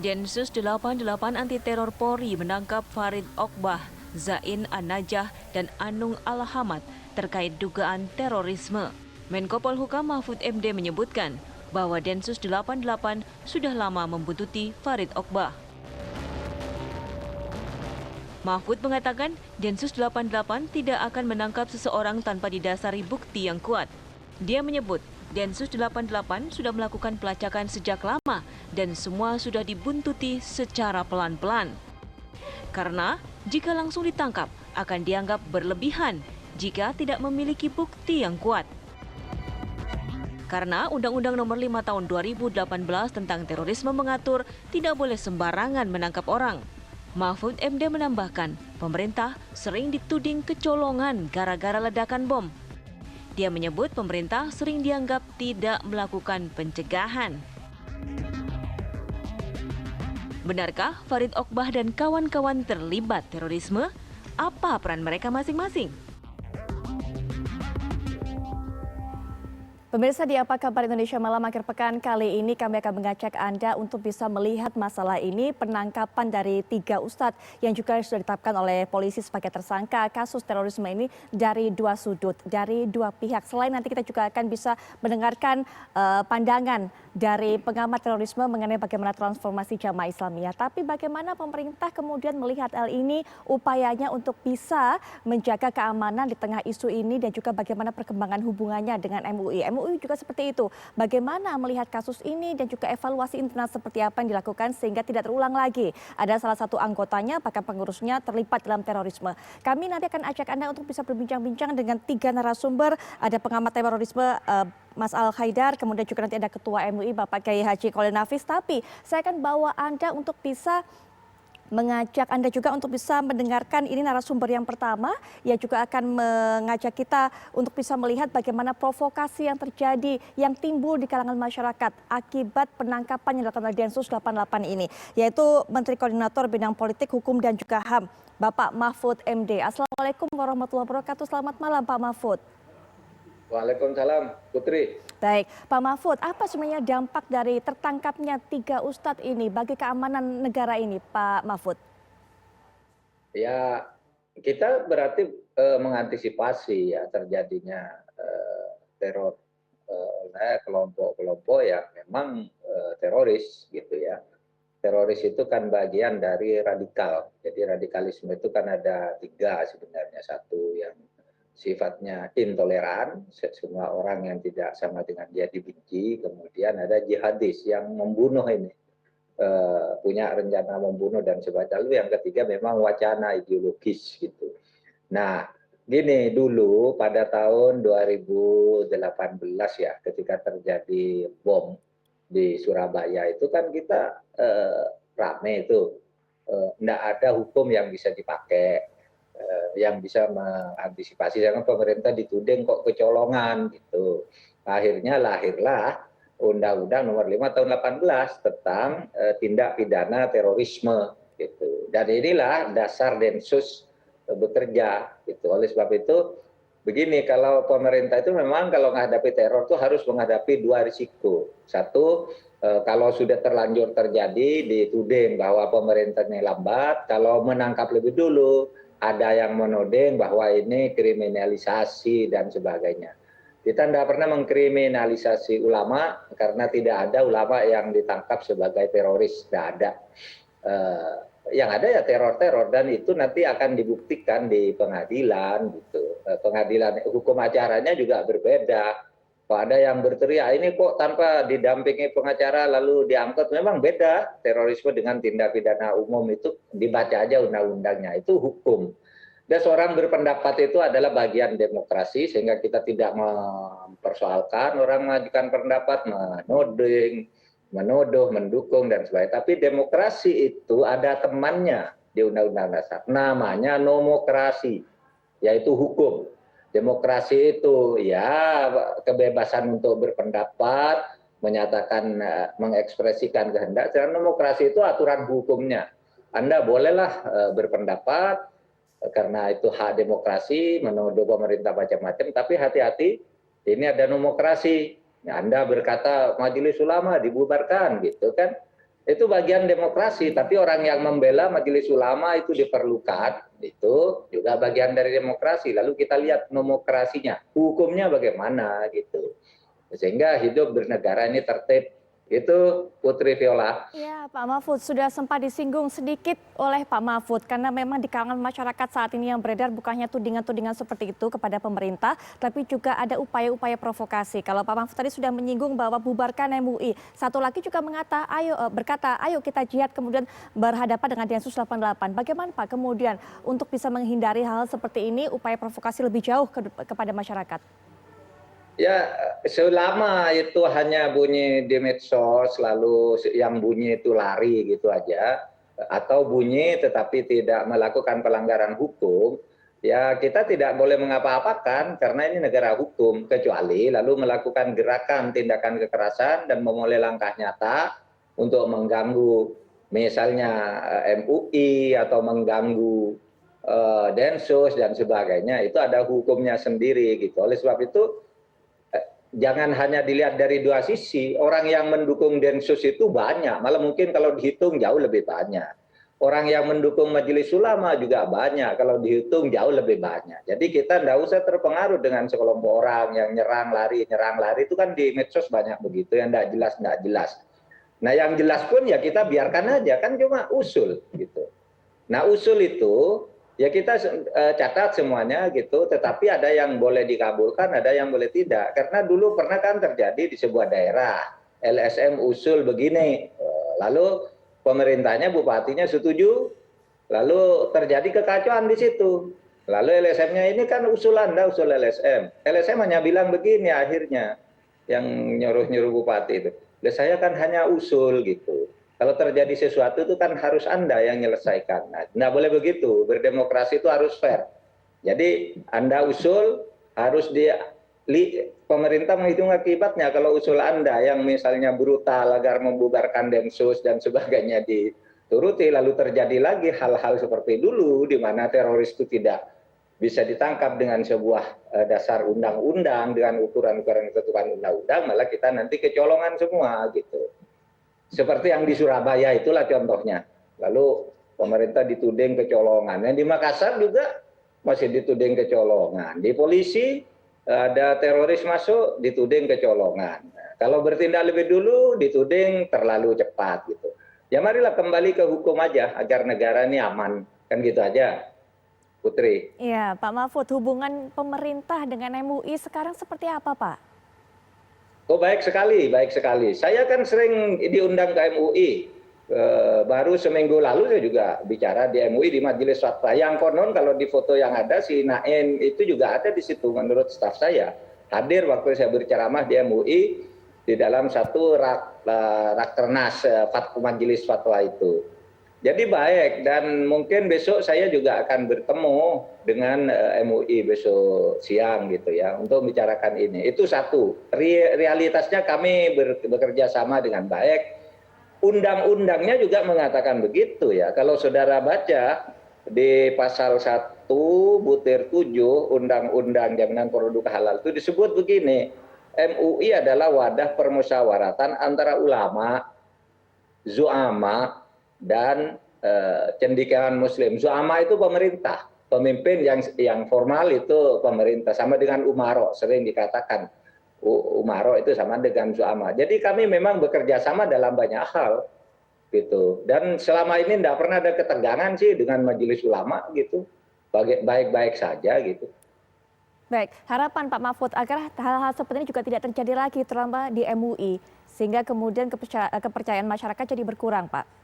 Densus 88 Anti Teror Polri menangkap Farid Okbah, Zain An-Najah, dan Anung Al-Hamad terkait dugaan terorisme. Menko Polhukam Mahfud MD menyebutkan bahwa Densus 88 sudah lama membuntuti Farid Okbah. Mahfud mengatakan Densus 88 tidak akan menangkap seseorang tanpa didasari bukti yang kuat. Dia menyebut Densus 88 sudah melakukan pelacakan sejak lama dan semua sudah dibuntuti secara pelan-pelan. Karena jika langsung ditangkap akan dianggap berlebihan jika tidak memiliki bukti yang kuat. Karena Undang-Undang Nomor 5 Tahun 2018 tentang terorisme mengatur tidak boleh sembarangan menangkap orang. Mahfud MD menambahkan, pemerintah sering dituding kecolongan gara-gara ledakan bom. Dia menyebut pemerintah sering dianggap tidak melakukan pencegahan. Benarkah Farid Okbah dan kawan-kawan terlibat terorisme? Apa peran mereka masing-masing? Pemirsa di Apa Kabar Indonesia Malam akhir pekan kali ini kami akan mengajak Anda untuk bisa melihat masalah ini penangkapan dari 3 ustadz yang juga sudah ditetapkan oleh polisi sebagai tersangka kasus terorisme ini dari 2 sudut, dari 2 pihak. Selain nanti kita juga akan bisa mendengarkan pandangan dari pengamat terorisme mengenai bagaimana transformasi jamaah Islamiyah. Tapi bagaimana pemerintah kemudian melihat hal ini, upayanya untuk bisa menjaga keamanan di tengah isu ini dan juga bagaimana perkembangan hubungannya dengan MUI. MUI juga seperti itu. Bagaimana melihat kasus ini dan juga evaluasi internal seperti apa yang dilakukan sehingga tidak terulang lagi. Ada salah satu anggotanya, bahkan pengurusnya terlibat dalam terorisme. Kami nanti akan ajak Anda untuk bisa berbincang-bincang dengan 3 narasumber. Ada pengamat terorisme Mas Al Haidar, kemudian juga nanti ada Ketua MUI Bapak Kiai Haji Kholil Nafis. Tapi saya akan bawa Anda untuk bisa mengajak Anda juga untuk bisa mendengarkan ini narasumber yang pertama. Ia juga akan mengajak kita untuk bisa melihat bagaimana provokasi yang terjadi, yang timbul di kalangan masyarakat akibat penangkapan yang dilakukan oleh Densus 88 ini. Yaitu Menteri Koordinator Bidang Politik, Hukum dan juga HAM, Bapak Mahfud MD. Assalamualaikum warahmatullahi wabarakatuh. Selamat malam Pak Mahfud. Waalaikumsalam, Putri. Baik, Pak Mahfud, apa sebenarnya dampak dari tertangkapnya 3 ustadz ini bagi keamanan negara ini, Pak Mahfud? Ya, kita berarti mengantisipasi ya terjadinya teror oleh kelompok-kelompok yang memang teroris gitu ya. Teroris itu kan bagian dari radikal. Jadi radikalisme itu kan ada 3 sebenarnya. Satu yang sifatnya intoleran, semua orang yang tidak sama dengan dia dibenci. Kemudian ada jihadis yang membunuh ini, punya rencana membunuh dan sebagainya. Lalu yang ketiga memang wacana ideologis gitu. Nah, gini dulu pada tahun 2018 ya, ketika terjadi bom di Surabaya itu kan kita rame itu, nggak ada hukum yang bisa dipakai, yang bisa mengantisipasi. Jangan pemerintah dituding kok kecolongan gitu. Akhirnya lahirlah Undang-Undang Nomor 5 Tahun 18 tentang tindak pidana terorisme gitu. Dan inilah dasar Densus bekerja gitu. Oleh sebab itu begini, kalau pemerintah itu memang kalau menghadapi teror itu harus menghadapi 2 risiko. Satu, kalau sudah terlanjur terjadi dituding bahwa pemerintah ini lambat, kalau menangkap lebih dulu ada yang menuding bahwa ini kriminalisasi dan sebagainya. Kita tidak pernah mengkriminalisasi ulama karena tidak ada ulama yang ditangkap sebagai teroris, tidak ada. Yang ada ya teror-teror dan itu nanti akan dibuktikan di pengadilan gitu. Pengadilan hukum acaranya juga berbeda. Kalau ada yang berteriak ini kok tanpa didampingi pengacara lalu diangkut, memang beda. Terorisme dengan tindak pidana umum itu dibaca aja undang-undangnya, itu hukum. Dan seorang berpendapat itu adalah bagian demokrasi sehingga kita tidak mempersoalkan orang mengajukan pendapat, menuding, menuduh, mendukung dan sebagainya. Tapi demokrasi itu ada temannya di Undang-Undang Dasar. Namanya nomokrasi, yaitu hukum. Demokrasi itu ya kebebasan untuk berpendapat, menyatakan, mengekspresikan kehendak. Dan demokrasi itu aturan hukumnya. Anda bolehlah berpendapat karena itu hak demokrasi, menuduh pemerintah macam-macam. Tapi hati-hati, ini ada nomokrasi. Anda berkata Majelis Ulama dibubarkan, gitu kan? Itu bagian demokrasi, tapi orang yang membela majelis ulama itu diperlukan, itu juga bagian dari demokrasi. Lalu kita lihat demokrasinya, hukumnya bagaimana gitu. Sehingga hidup bernegara ini tertib. Itu Putri Viola. Ya, Pak Mahfud sudah sempat disinggung sedikit oleh Pak Mahfud karena memang di kalangan masyarakat saat ini yang beredar bukan hanya tudingan-tudingan seperti itu kepada pemerintah, tapi juga ada upaya-upaya provokasi. Kalau Pak Mahfud tadi sudah menyinggung bahwa bubarkan MUI, satu lagi juga berkata, ayo kita jihad kemudian berhadapan dengan Densus 88. Bagaimana Pak kemudian untuk bisa menghindari hal seperti ini, upaya provokasi lebih jauh kepada masyarakat? Ya, selama itu hanya bunyi di medsos, lalu yang bunyi itu lari gitu aja, atau bunyi tetapi tidak melakukan pelanggaran hukum, ya kita tidak boleh mengapa-apakan karena ini negara hukum, kecuali lalu melakukan gerakan tindakan kekerasan dan memulai langkah nyata untuk mengganggu misalnya MUI atau mengganggu Densus dan sebagainya, itu ada hukumnya sendiri gitu. Oleh sebab itu, jangan hanya dilihat dari dua sisi. Orang yang mendukung Densus itu banyak, malah mungkin kalau dihitung jauh lebih banyak. Orang yang mendukung Majelis Ulama juga banyak, kalau dihitung jauh lebih banyak. Jadi kita tidak usah terpengaruh dengan sekelompok orang yang nyerang lari itu kan di medsos banyak begitu, yang tidak jelas. Nah yang jelas pun ya kita biarkan aja, kan cuma usul gitu. Nah usul itu ya kita catat semuanya gitu, tetapi ada yang boleh dikabulkan, ada yang boleh tidak. Karena dulu pernah kan terjadi di sebuah daerah, LSM usul begini, lalu pemerintahnya, bupatinya setuju, lalu terjadi kekacauan di situ. Lalu LSM-nya ini kan usul Anda, usul LSM. LSM hanya bilang begini akhirnya, yang nyuruh-nyuruh bupati itu. Saya kan hanya usul gitu. Kalau terjadi sesuatu itu kan harus Anda yang menyelesaikan. Nah, nggak boleh begitu. Berdemokrasi itu harus fair. Jadi Anda usul, harus pemerintah menghitung akibatnya. Kalau usul Anda yang misalnya brutal agar membubarkan Densus dan sebagainya dituruti, lalu terjadi lagi hal-hal seperti dulu, di mana teroris itu tidak bisa ditangkap dengan sebuah dasar undang-undang, dengan ukuran-ukuran ketentuan undang-undang, malah kita nanti kecolongan semua gitu. Seperti yang di Surabaya itulah contohnya. Lalu pemerintah dituding kecolongan. Yang di Makassar juga masih dituding kecolongan. Di polisi ada teroris masuk dituding kecolongan. Nah, kalau bertindak lebih dulu dituding terlalu cepat gitu. Ya marilah kembali ke hukum aja agar negara ini aman. Kan gitu aja, Putri. Iya, Pak Mahfud, hubungan pemerintah dengan MUI sekarang seperti apa, Pak? Oh baik sekali, baik sekali. Saya kan sering diundang ke MUI. Baru seminggu lalu saya juga bicara di MUI di Majelis Fatwa. Yang konon kalau di foto yang ada si Naen itu juga ada di situ menurut staf saya. Hadir waktu saya berceramah di MUI di dalam satu rakernas Majelis Fatwa itu. Jadi baik, dan mungkin besok saya juga akan bertemu dengan MUI besok siang gitu ya untuk membicarakan ini. Itu satu. Realitasnya kami bekerja sama dengan baik. Undang-undangnya juga mengatakan begitu ya. Kalau saudara baca di pasal 1 butir 7 Undang-Undang Jaminan Produk Halal itu disebut begini. MUI adalah wadah permusyawaratan antara ulama, zu'ama, dan cendekiawan muslim. Zu'ama itu pemerintah, pemimpin yang formal itu pemerintah, sama dengan umaro, sering dikatakan umaro itu sama dengan zu'ama. Jadi kami memang bekerja sama dalam banyak hal gitu. Dan selama ini tidak pernah ada ketegangan sih dengan Majelis Ulama gitu. Baik-baik saja gitu. Baik, harapan Pak Mahfud agar hal-hal seperti ini juga tidak terjadi lagi terutama di MUI sehingga kemudian kepercayaan masyarakat jadi berkurang, Pak.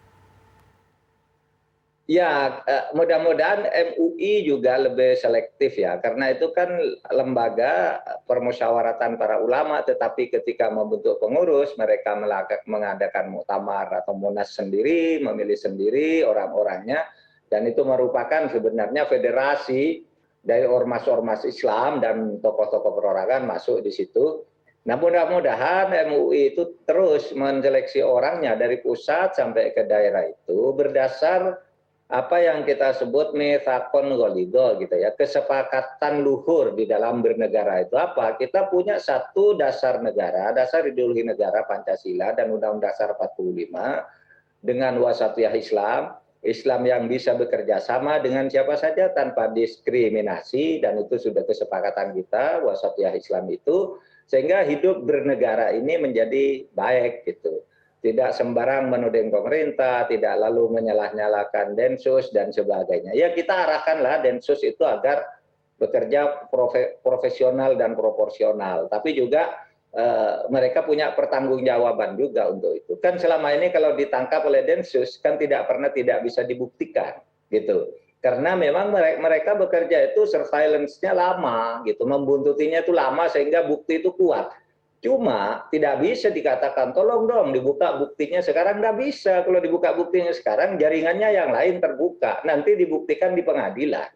Ya, mudah-mudahan MUI juga lebih selektif ya, karena itu kan lembaga permusyawaratan para ulama, tetapi ketika membentuk pengurus, mereka mengadakan muktamar atau munas sendiri, memilih sendiri orang-orangnya, dan itu merupakan sebenarnya federasi dari ormas-ormas Islam dan tokoh-tokoh perorangan masuk di situ. Nah mudah-mudahan MUI itu terus menseleksi orangnya dari pusat sampai ke daerah itu berdasar apa yang kita sebut mitsaqon ghalidho gitu ya, kesepakatan luhur di dalam bernegara itu apa? Kita punya satu dasar negara, dasar ideologi negara Pancasila dan Undang-Undang Dasar 45, dengan wasatiyah Islam, Islam yang bisa bekerja sama dengan siapa saja tanpa diskriminasi, dan itu sudah kesepakatan kita wasatiyah Islam itu, sehingga hidup bernegara ini menjadi baik gitu. Tidak sembarang menuding pemerintah, tidak lalu menyalah-nyalahkan Densus dan sebagainya. Ya kita arahkanlah Densus itu agar bekerja profesional dan proporsional, tapi juga mereka punya pertanggungjawaban juga untuk itu. Kan selama ini kalau ditangkap oleh Densus kan tidak bisa dibuktikan gitu. Karena memang mereka bekerja itu surveillance-nya lama gitu, membuntutinya itu lama sehingga bukti itu kuat. Cuma tidak bisa dikatakan tolong dong dibuka buktinya sekarang, nggak bisa. Kalau dibuka buktinya sekarang jaringannya yang lain terbuka, nanti dibuktikan di pengadilan.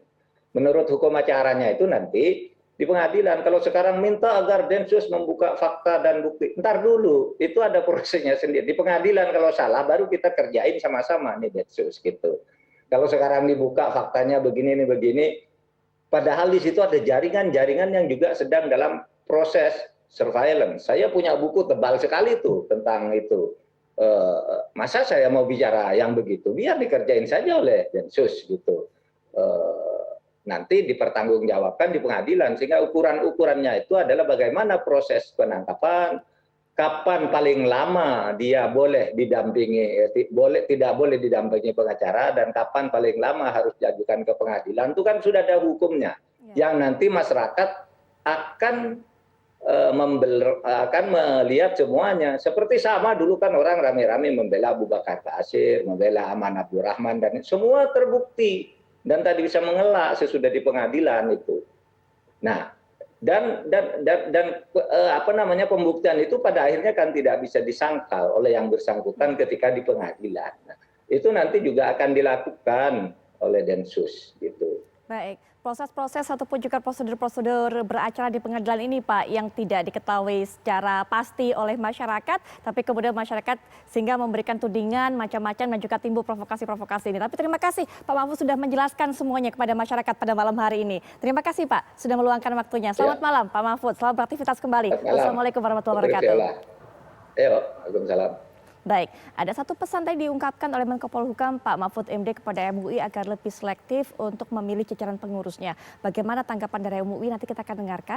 Menurut hukum acaranya itu nanti di pengadilan. Kalau sekarang minta agar Densus membuka fakta dan bukti, ntar dulu, itu ada prosesnya sendiri. Di pengadilan kalau salah baru kita kerjain sama-sama nih Densus gitu. Kalau sekarang dibuka faktanya begini nih begini, padahal di situ ada jaringan-jaringan yang juga sedang dalam proses surveillance. Saya punya buku tebal sekali tuh tentang itu. Masa saya mau bicara yang begitu? Biar dikerjain saja oleh Densus gitu. Nanti dipertanggungjawabkan di pengadilan, sehingga ukuran-ukurannya itu adalah bagaimana proses penangkapan, kapan paling lama dia boleh didampingi, tidak boleh didampingi pengacara, dan kapan paling lama harus diajukan ke pengadilan. Itu kan sudah ada hukumnya, yang nanti masyarakat akan akan melihat semuanya. Seperti sama dulu kan orang rame-rame membela Abu Bakar Basir, membela Aman Abdurrahman, dan semua terbukti. Dan tadi bisa mengelak sesudah di pengadilan itu. Nah, dan apa namanya, pembuktian itu pada akhirnya kan tidak bisa disangkal oleh yang bersangkutan ketika di pengadilan. Nah, itu nanti juga akan dilakukan oleh Densus gitu. Baik, proses-proses ataupun juga prosedur-prosedur beracara di pengadilan ini Pak yang tidak diketahui secara pasti oleh masyarakat, tapi kemudian masyarakat sehingga memberikan tudingan macam-macam dan juga timbul provokasi-provokasi ini. Tapi terima kasih Pak Mahfud sudah menjelaskan semuanya kepada masyarakat pada malam hari ini. Terima kasih Pak sudah meluangkan waktunya. Selamat malam Pak Mahfud, selamat beraktivitas kembali. Wassalamualaikum warahmatullahi wabarakatuh. Waalaikumsalam. Baik, ada satu pesan tadi diungkapkan oleh Menko Polhukam Pak Mahfud MD kepada MUI agar lebih selektif untuk memilih jajaran pengurusnya. Bagaimana tanggapan dari MUI nanti kita akan dengarkan.